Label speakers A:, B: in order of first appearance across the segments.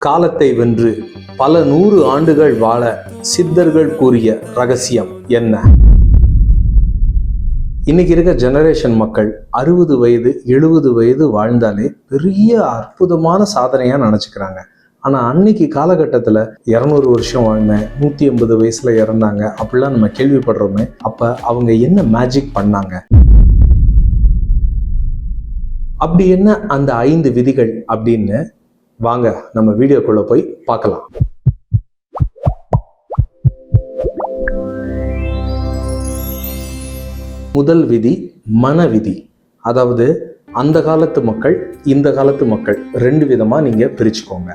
A: காலத்தை வென்று பல 100 ஆண்டுகள் வாழ சித்தர்கள் கூறிய ரகசியம் என்ன? இன்னைக்கு இருக்க ஜெனரேஷன் மக்கள் 60 வயது 70 வயது வாழ்ந்தாலே பெரிய அற்புதமான சாதனையா நினைச்சுக்கிறாங்க. ஆனா அன்னைக்கு காலகட்டத்துல 200 வருஷம் வாழ்ந்தேன், 180 வயசுல இறந்தாங்க அப்படிலாம் நம்ம கேள்விப்படுறோமே. அப்ப அவங்க என்ன மேஜிக் பண்ணாங்க? அப்படி என்ன அந்த 5 விதிகள் அப்படின்னு வாங்க நம்ம வீடியோக்குள்ள போய் பார்க்கலாம். முதல் விதி மனவிதி. அதாவது அந்த காலத்து மக்கள் இந்த காலத்து மக்கள் 2 விதமா நீங்க பிரிச்சுக்கோங்க.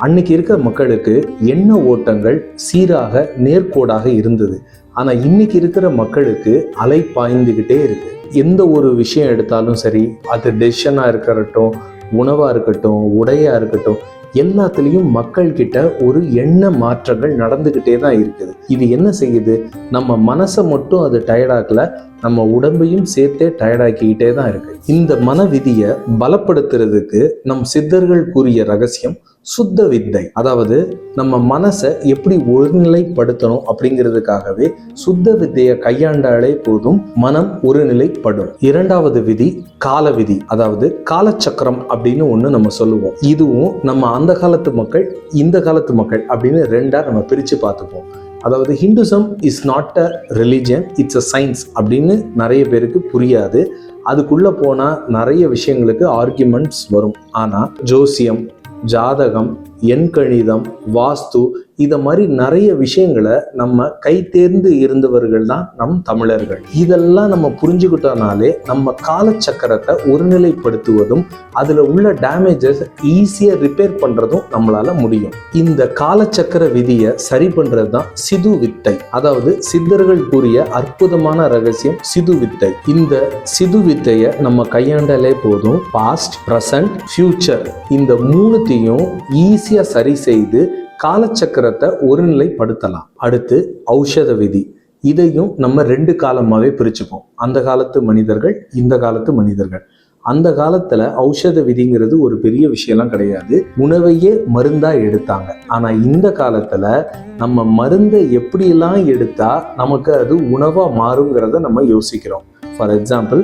A: அன்னைக்கு இருக்க மக்களுக்கு எண்ண ஓட்டங்கள் சீராக நேர்கோடாக இருந்தது. ஆனா இன்னைக்கு இருக்கிற மக்களுக்கு அலை பாய்ந்துகிட்டே இருக்கு. எந்த ஒரு விஷயம் எடுத்தாலும் சரி, அது டெசிஷனா இருக்கட்டும், உணவா இருக்கட்டும், உடையா இருக்கட்டும், எல்லாத்துலேயும் மக்கள் கிட்ட ஒரு எண்ண மாற்றங்கள் நடந்துகிட்டே தான் இருக்குது. இது என்ன செய்யுது? நம்ம மனசை மட்டும் அது டயர்டாக்கல, நம்ம உடம்பையும் சேர்த்தே டயர்டாக்கிக்கிட்டே தான் இருக்கு. இந்த மனவிதியை பலப்படுத்துறதுக்கு நம் சித்தர்கள் கூறிய ரகசியம் சுத்த வித்தை. அதாவது நம்ம மனசை எப்படி ஒருநிலைப்படுத்தணும் அப்படிங்கிறதுக்காகவே சுத்த வித்தையை கையாண்டாலே போதும், மனம் ஒருநிலைப்படும். 2வது விதி கால விதி. அதாவது காலச்சக்கரம் அப்படின்னு ஒண்ணு நம்ம சொல்லுவோம். இதுவும் நம்ம அந்த காலத்து மக்கள் இந்த காலத்து மக்கள் அப்படின்னு 2ஆ நம்ம பிரிச்சு பார்த்துப்போம். அதாவது Hinduism is not a religion, it's a science அப்படின்னு நிறைய பேருக்கு புரியாது. அதுக்குள்ள போனா நிறைய விஷயங்களுக்கு ஆர்கியூமெண்ட்ஸ் வரும். ஆனா ஜோசியம், ஜாதகம், எண்கணிதம், வாஸ்து, இத மாதிரி நிறைய விஷயங்களை நம்ம கை தேர்ந்து இருந்தவர்கள் தான் நம் தமிழர்கள். இதெல்லாம் நம்ம புரிஞ்சுக்கிட்டோம்னாலே நம்ம காலச்சக்கரத்தை ஒருநிலைப்படுத்துவதும் அதுல உள்ள டேமேஜஸ் ஈஸியா ரிப்பேர் பண்றதும் நம்மளால முடியும். இந்த காலச்சக்கர விதியை சரி பண்றது தான் சிது வித்தை. அதாவது சித்தர்கள் கூறிய அற்புதமான ரகசியம் சிது வித்தை. இந்த சிது வித்தையை நம்ம கையாண்டாலே போதும், பாஸ்ட், பிரசன்ட், ஃபியூச்சர் இந்த 3த்தையும் ஈஸியா சரி செய்து காலச்சக்கரத்தை ஒருநிலைப்படுத்தலாம். அடுத்து ஔஷத விதி. இதையும் நம்ம 2 காலமாவே பிரிச்சுப்போம். அந்த காலத்து மனிதர்கள், இந்த காலத்து மனிதர்கள். அந்த காலத்துல ஔஷத விதிங்கிறது ஒரு பெரிய விஷயம்லாம் கிடையாது. உணவையே மருந்தா எடுத்தாங்க. ஆனா இந்த காலத்துல நம்ம மருந்தை எப்படியெல்லாம் எடுத்தா நமக்கு அது உணவா மாறுங்கிறத நம்ம யோசிக்கிறோம். ஃபார் எக்ஸாம்பிள்,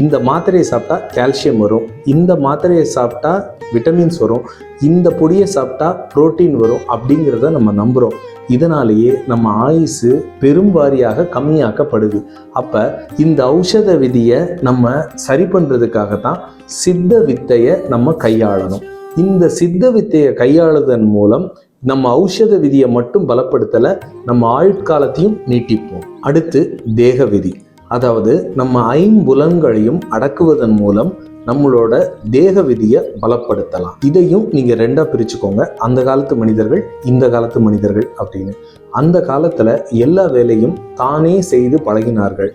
A: இந்த மாத்திரையை சாப்பிட்டா கால்சியம் வரும், இந்த மாத்திரையை சாப்பிட்டா விட்டமின்ஸ் வரும், இந்த பொடியை சாப்பிட்டா புரோட்டீன் வரும் அப்படிங்கிறத நம்ம நம்புகிறோம். இதனாலேயே நம்ம ஆயுசு பெரும்பாரியாக கம்மியாக்கப்படுது. அப்போ இந்த ஔஷத விதியை நம்ம சரி பண்ணுறதுக்காகத்தான் சித்த வித்தையை நம்ம கையாளணும். இந்த சித்த வித்தையை கையாளுதன் மூலம் நம்ம ஔஷத விதியை மட்டும் பலப்படுத்தலை, நம்ம ஆயுட்காலத்தையும் நீட்டிப்போம். அடுத்து தேக விதி. அதாவது நம்ம 5 புலன்களையும் அடக்குவதன் மூலம் நம்மளோட தேக விதியை பலப்படுத்தலாம். இதையும் நீங்க 2ஆ பிரிச்சுக்கோங்க. அந்த காலத்து மனிதர்கள், இந்த காலத்து மனிதர்கள் அப்படின்னு. அந்த காலத்துல எல்லா வேலையும் தானே செய்து பழகினார்கள்.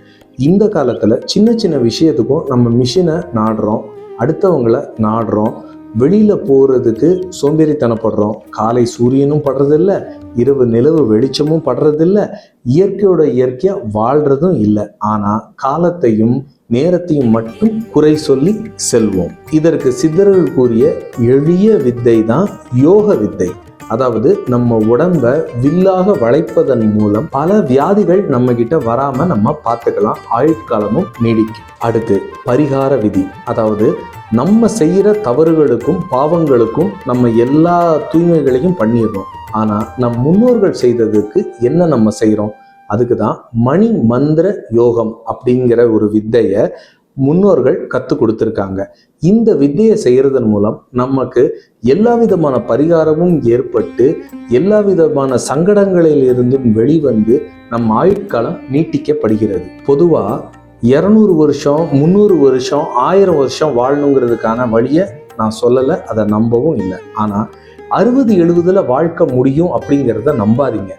A: இந்த காலத்துல சின்ன சின்ன விஷயத்துக்கும் நம்ம மிஷினை நாடுறோம், அடுத்தவங்களை நாடுறோம், வெளியில போறதுக்கு சோம்பேறித்தனப்படுறோம். காலை சூரியனும் படுறதில்ல, இரவு நிலவு வெளிச்சமும் படுறதில்ல, இயற்கையோட இயற்கையா வாழ்றதும் இல்லை. ஆனா காலத்தையும் நேரத்தையும் மட்டும் குறை சொல்லி செல்வோம். இதற்கு சித்தர்கள் கூறிய எளிய வித்தை தான் யோக வித்தை. அதாவது நம்ம உடம்ப வில்லாக வளைப்பதன் மூலம் பல வியாதிகள் நம்ம கிட்ட வராம நம்ம பார்த்துக்கலாம், ஆயுட்காலமும் நீடிக்கும். அடுத்து பரிகார விதி. அதாவது நம்ம செய்யற தவறுகளுக்கும் பாவங்களுக்கும் நம்ம எல்லா தூய்மைகளையும் பண்ணிடுறோம். ஆனா நம் முன்னோர்கள் செய்ததுக்கு என்ன நம்ம செய்யறோம்? அதுக்கு தான் மணி மந்திர யோகம் அப்படிங்கிற ஒரு வித்தையை முன்னோர்கள் கற்றுக் கொடுத்துருக்காங்க. இந்த வித்தையை செய்யறதன் மூலம் நமக்கு எல்லா விதமான பரிகாரமும் ஏற்பட்டு எல்லா விதமான சங்கடங்களில் இருந்தும் வெளிவந்து நம் ஆயுட்காலம் நீட்டிக்கப்படுகிறது. பொதுவா 200 வருஷம் 300 வருஷம் 1000 வருஷம் வாழணுங்கிறதுக்கான வழியை நான் சொல்லலை, அதை நம்பவும் இல்லை. ஆனால் 60-70ல் வாழ்க்கை முடியும் அப்படிங்கிறத நம்பாதீங்க.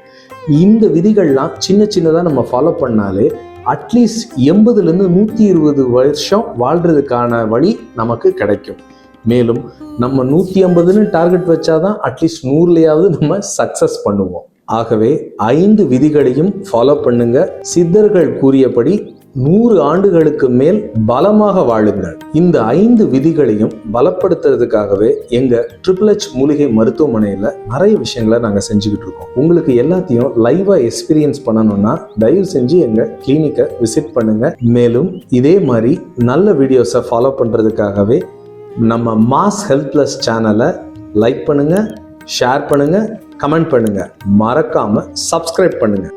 A: இந்த விதிகள்லாம் சின்ன சின்னதாக நம்ம ஃபாலோ பண்ணாலே அட்லீஸ்ட் 80லேருந்து 120 வருஷம் வாழ்றதுக்கான வழி நமக்கு கிடைக்கும். மேலும் நம்ம 150ன்னு டார்கெட் வச்சாதான் அட்லீஸ்ட் 100லயாவது நம்ம சக்சஸ் பண்ணுவோம். ஆகவே 5 விதிகளையும் ஃபாலோ பண்ணுங்க. சித்தர்கள் கூறியபடி 100 ஆண்டுகளுக்கு மேல் பலமாக வாழுங்கள். இந்த 5 விதிகளையும் பலப்படுத்துறதுக்காகவே எங்க HHH மூலிகை மருத்துவமனையில நிறைய விஷயங்களை நாங்க செஞ்சுக்கிட்டு இருக்கோம். உங்களுக்கு எல்லாத்தையும் லைவா எக்ஸ்பீரியன்ஸ் பண்ணணும்னா தயவு செஞ்சு எங்க கிளினிக்கை விசிட் பண்ணுங்க. மேலும் இதே மாதிரி நல்ல வீடியோஸை ஃபாலோ பண்றதுக்காகவே நம்ம மாஸ் ஹெல்த் பிளஸ் சேனலை லைக் பண்ணுங்க, ஷேர் பண்ணுங்க, கமெண்ட் பண்ணுங்க, மறக்காம சப்ஸ்கிரைப் பண்ணுங்க.